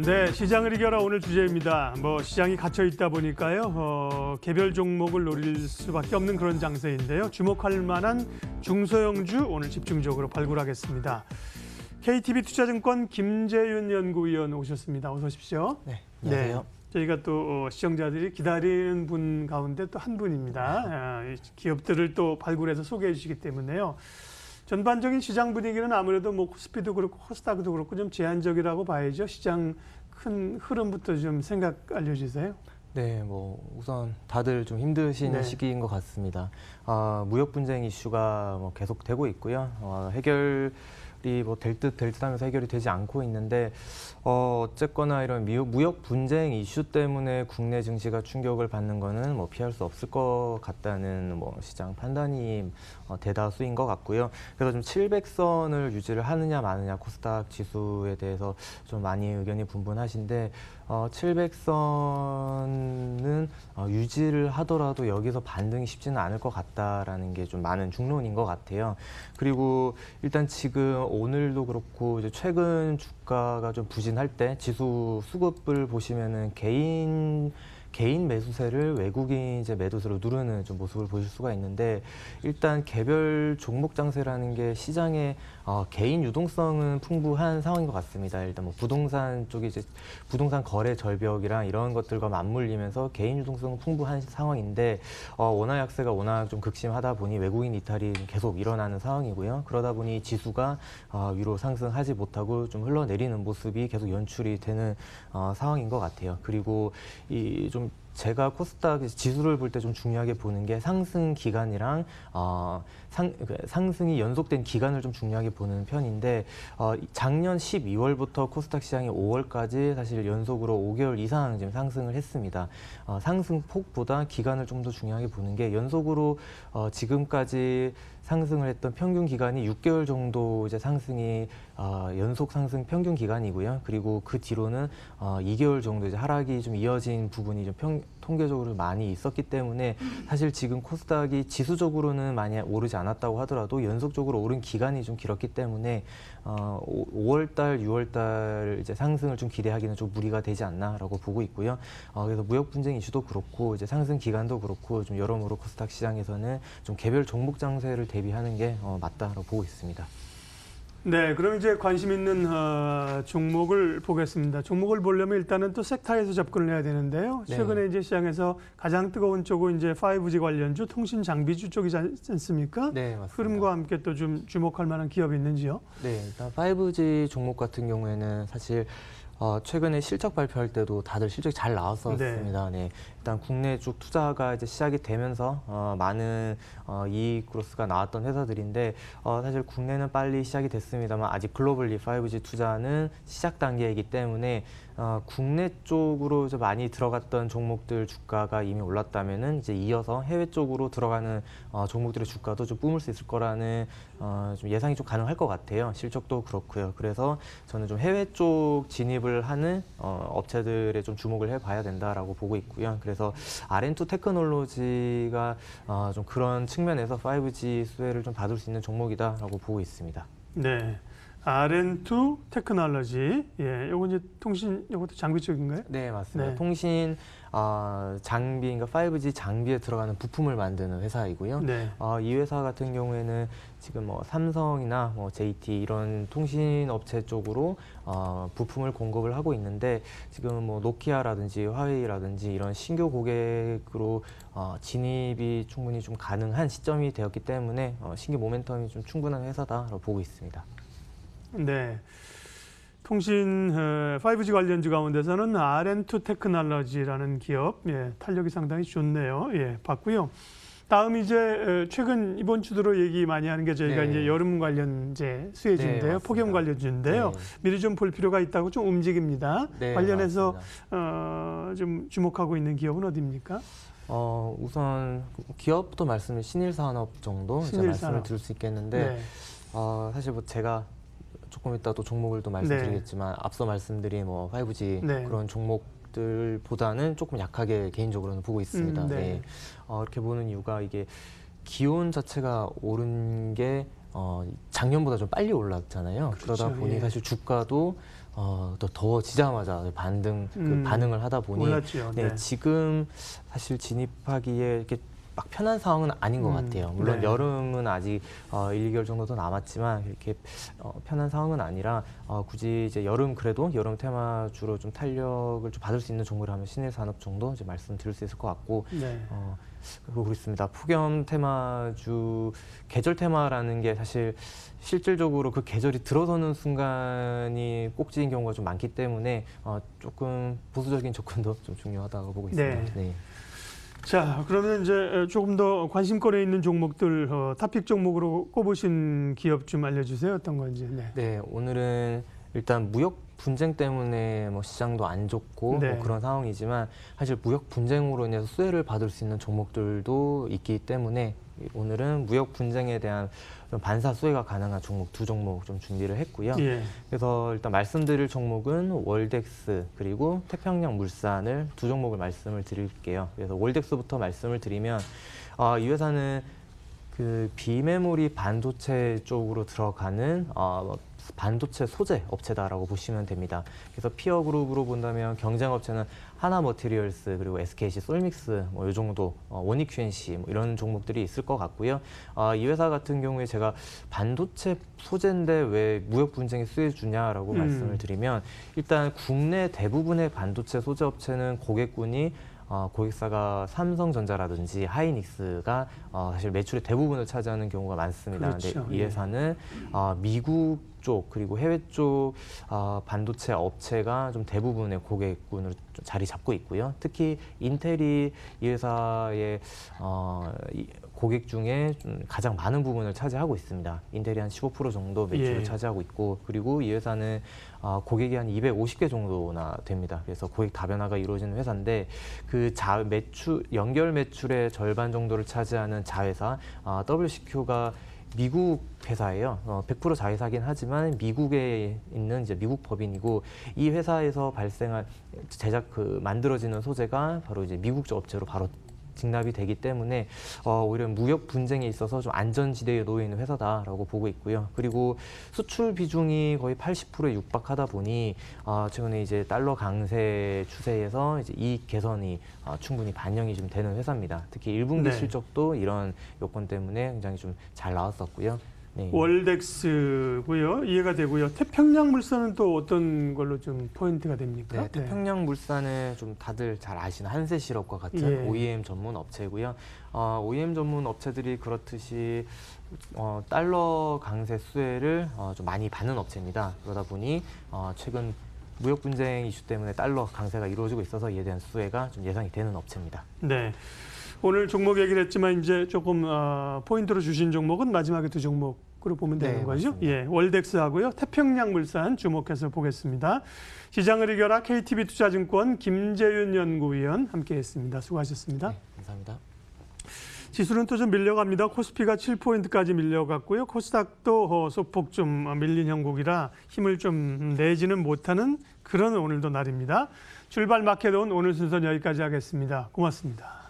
네, 시장을 이겨라 오늘 주제입니다. 시장이 갇혀 있다 보니까요. 개별 종목을 노릴 수밖에 없는 그런 장세인데요. 주목할 만한 중소형주 오늘 집중적으로 발굴하겠습니다. KTB 투자증권 김재윤 연구위원 오셨습니다. 어서 오십시오. 네, 안녕하세요. 네, 저희가 또 시청자들이 기다리는 분 가운데 또 한 분입니다. 기업들을 또 발굴해서 소개해 주시기 때문에요. 전반적인 시장 분위기는 아무래도 코스피도 그렇고 코스닥도 그렇고 좀 제한적이라고 봐야죠. 시장 큰 흐름부터 좀 생각 알려주세요. 네, 우선 다들 좀 힘드신 네. 시기인 것 같습니다. 무역 분쟁 이슈가 계속되고 있고요. 해결이 될 듯 하면서 해결이 되지 않고 있는데 어쨌거나 이런 무역 분쟁 이슈 때문에 국내 증시가 충격을 받는 거는 피할 수 없을 것 같다는 시장 판단이 대다수인 것 같고요. 그래서 좀 700선을 유지를 하느냐 마느냐 코스닥 지수에 대해서 좀 많이 의견이 분분하신데 700선은 유지를 하더라도 여기서 반등이 쉽지는 않을 것 같다라는 게 좀 많은 중론인 것 같아요. 그리고 일단 지금 오늘도 그렇고 이제 최근 주가가 좀 부진할 때 지수 수급을 보시면은 개인 매수세를 외국인 이제 매도세로 누르는 좀 모습을 보실 수가 있는데 일단 개별 종목 장세라는 게 시장에 개인 유동성은 풍부한 상황인 것 같습니다. 일단 부동산 쪽이 이제 부동산 거래 절벽이랑 이런 것들과 맞물리면서 개인 유동성은 풍부한 상황인데 원화 약세가 워낙 좀 극심하다 보니 외국인 이탈이 계속 일어나는 상황이고요. 그러다 보니 지수가 위로 상승하지 못하고 좀 흘러내리는 모습이 계속 연출이 되는 상황인 것 같아요. 그리고 좀 제가 코스닥 지수를 볼 때 좀 중요하게 보는 게 상승 기간이랑 상승이 연속된 기간을 좀 중요하게 보는 편인데 작년 12월부터 코스닥 시장이 5월까지 사실 연속으로 5개월 이상 지금 상승을 했습니다. 상승폭보다 기간을 좀 더 중요하게 보는 게 연속으로 지금까지 상승을 했던 평균 기간이 6개월 정도 이제 상승이 연속 상승 평균 기간이고요. 그리고 그 뒤로는 2개월 정도 이제 하락이 좀 이어진 부분이 좀 통계적으로 많이 있었기 때문에 사실 지금 코스닥이 지수적으로는 많이 오르지 않았다고 하더라도 연속적으로 오른 기간이 좀 길었기 때문에 5월달, 6월달 이제 상승을 좀 기대하기는 좀 무리가 되지 않나라고 보고 있고요. 그래서 무역 분쟁 이슈도 그렇고 이제 상승 기간도 그렇고 좀 여러모로 코스닥 시장에서는 좀 개별 종목 장세를 대비하는 게 맞다라고 보고 있습니다. 네, 그럼 이제 관심 있는 종목을 보겠습니다. 종목을 보려면 일단은 또 섹터에서 접근을 해야 되는데요. 네. 최근에 이제 시장에서 가장 뜨거운 쪽은 이제 5G 관련주, 통신 장비주 쪽이지 않습니까? 네, 맞습니다. 흐름과 함께 또 좀 주목할 만한 기업이 있는지요? 네, 일단 5G 종목 같은 경우에는 사실 최근에 실적 발표할 때도 다들 실적이 잘 나왔었습니다. 네. 일단 국내 쪽 투자가 이제 시작이 되면서 많은 이익 그로스가 나왔던 회사들인데 사실 국내는 빨리 시작이 됐습니다만 아직 글로벌리 5G 투자는 시작 단계이기 때문에 국내 쪽으로 이제 많이 들어갔던 종목들 주가가 이미 올랐다면은 이제 이어서 해외 쪽으로 들어가는 종목들의 주가도 좀 뿜을 수 있을 거라는 좀 예상이 좀 가능할 것 같아요. 실적도 그렇고요. 그래서 저는 좀 해외 쪽 진입을 하는 업체들에 좀 주목을 해봐야 된다라고 보고 있고요. 그래서 R&2 테크놀로지가 좀 그런 측면에서 5G 수혜를 좀 받을 수 있는 종목이다라고 보고 있습니다. 네. R&2 테크놀로지. 예, 요거 이제 통신, 요것도 장비 쪽인가요? 네, 맞습니다. 네. 통신 장비, 그러니까 5G 장비에 들어가는 부품을 만드는 회사이고요. 네. 이 회사 같은 경우에는 지금 삼성이나 JT 이런 통신 업체 쪽으로 부품을 공급을 하고 있는데 지금 노키아라든지 화웨이라든지 이런 신규 고객으로 진입이 충분히 좀 가능한 시점이 되었기 때문에 신규 모멘텀이 좀 충분한 회사다라고 보고 있습니다. 네. 통신 5G 관련주 가운데서는 R&2 테크놀로지라는 기업, 탄력이 상당히 좋네요. 예, 봤고요. 다음 이제 최근 이번 주 들어 얘기 많이 하는 게 저희가 이제 여름 관련 이제 수혜주인데요, 폭염 관련주인데요. 미리 좀 볼 필요가 있다고 좀 움직입니다. 관련해서 좀 주목하고 있는 기업은 어디입니까? 우선 기업부터 말씀을 신일산업 정도 이제 말씀을 드릴 수 있겠는데 사실 제가 조금 이따 또 종목을 또 말씀드리겠지만 앞서 말씀드린 5G 그런 종목들보다는 조금 약하게 개인적으로는 보고 있습니다. 이렇게 보는 이유가 이게 기온 자체가 오른 게 작년보다 좀 빨리 올랐잖아요. 그러다 보니 사실 주가도 또 더워지자마자 반응을 하다 보니 몰랐죠. 네, 지금 사실 진입하기에 이렇게 막 편한 상황은 아닌 것 같아요. 물론 네. 여름은 아직 1, 2개월 정도 더 남았지만 이렇게 편한 상황은 아니라 굳이 이제 그래도 여름 테마주로 좀 탄력을 좀 받을 수 있는 종목이라면 신일산업 정도 이제 말씀드릴 수 있을 것 같고 네. 그리고 그렇습니다. 폭염 테마주 계절 테마라는 게 사실 실질적으로 그 계절이 들어서는 순간이 꼭지인 경우가 좀 많기 때문에 조금 보수적인 접근도 좀 중요하다고 보고 있습니다. 네. 자, 그러면 이제 조금 더 관심권에 있는 종목들 탑픽 종목으로 꼽으신 기업 좀 알려주세요. 어떤 건지. 네. 네, 오늘은 일단 무역 분쟁 때문에 뭐 시장도 안 좋고 네. 뭐 그런 상황이지만 사실 무역 분쟁으로 인해서 수혜를 받을 수 있는 종목들도 있기 때문에 오늘은 무역 분쟁에 대한 좀 반사 수혜가 가능한 종목 두 종목 좀 준비를 했고요. 예. 그래서 일단 말씀드릴 종목은 월덱스 그리고 태평양물산을 두 종목을 말씀을 드릴게요. 그래서 월덱스부터 말씀을 드리면 이 회사는 그 비메모리 반도체 쪽으로 들어가는 반도체 소재 업체다라고 보시면 됩니다. 그래서 피어 그룹으로 본다면 경쟁 업체는 하나머티리얼스 그리고 SKC 솔믹스 뭐 이 정도 원익 QNC 뭐 이런 종목들이 있을 것 같고요. 이 회사 같은 경우에 제가 반도체 소재인데 왜 무역 분쟁이 수혜 주냐라고 말씀을 드리면 일단 국내 대부분의 반도체 소재 업체는 고객군이 고객사가 삼성전자라든지 하이닉스가 사실 매출의 대부분을 차지하는 경우가 많습니다. 그렇죠. 근데 이 회사는 미국 쪽 그리고 해외 쪽 반도체 업체가 좀 대부분의 고객군으로 좀 자리 잡고 있고요. 특히 인텔이 이 회사의 고객 중에 가장 많은 부분을 차지하고 있습니다. 인텔이 한 15% 정도 매출을 예. 차지하고 있고 그리고 이 회사는 고객이 한 250개 정도나 됩니다. 그래서 고객 다변화가 이루어지는 회사인데 그 연결 매출의 절반 정도를 차지하는 자회사 WCQ가 미국 회사예요. 100% 자회사긴 하지만 미국에 있는 이제 미국 법인이고 이 회사에서 발생한 만들어지는 소재가 바로 이제 미국 쪽 업체로 바로 직납이 되기 때문에 오히려 무역 분쟁에 있어서 좀 안전지대에 놓여 있는 회사다라고 보고 있고요. 그리고 수출 비중이 거의 80%에 육박하다 보니 최근에 이제 달러 강세 추세에서 이제 이익 개선이 충분히 반영이 좀 되는 회사입니다. 특히 1분기 네. 실적도 이런 요건 때문에 굉장히 좀 잘 나왔었고요. 네. 월덱스고요. 이해가 되고요. 태평양물산은 또 어떤 걸로 좀 포인트가 됩니까? 네, 태평양물산은 좀 다들 잘 아시는 한세실업과 같은 예. OEM 전문 업체고요. OEM 전문 업체들이 그렇듯이 달러 강세 수혜를 좀 많이 받는 업체입니다. 그러다 보니 최근 무역 분쟁 이슈 때문에 달러 강세가 이루어지고 있어서 이에 대한 수혜가 좀 예상이 되는 업체입니다. 네. 오늘 종목 얘기를 했지만 이제 조금 포인트로 주신 종목은 마지막에 두 종목으로 보면 되는 네, 거죠. 맞습니다. 예, 월덱스하고요. 태평양물산 주목해서 보겠습니다. 시장을 이겨라 KTB투자증권 김재윤 연구위원 함께했습니다. 수고하셨습니다. 네, 감사합니다. 지수는 또 좀 밀려갑니다. 코스피가 7포인트까지 밀려갔고요. 코스닥도 소폭 좀 밀린 형국이라 힘을 좀 내지는 못하는 그런 오늘도 날입니다. 출발 마켓온 오늘 순서는 여기까지 하겠습니다. 고맙습니다.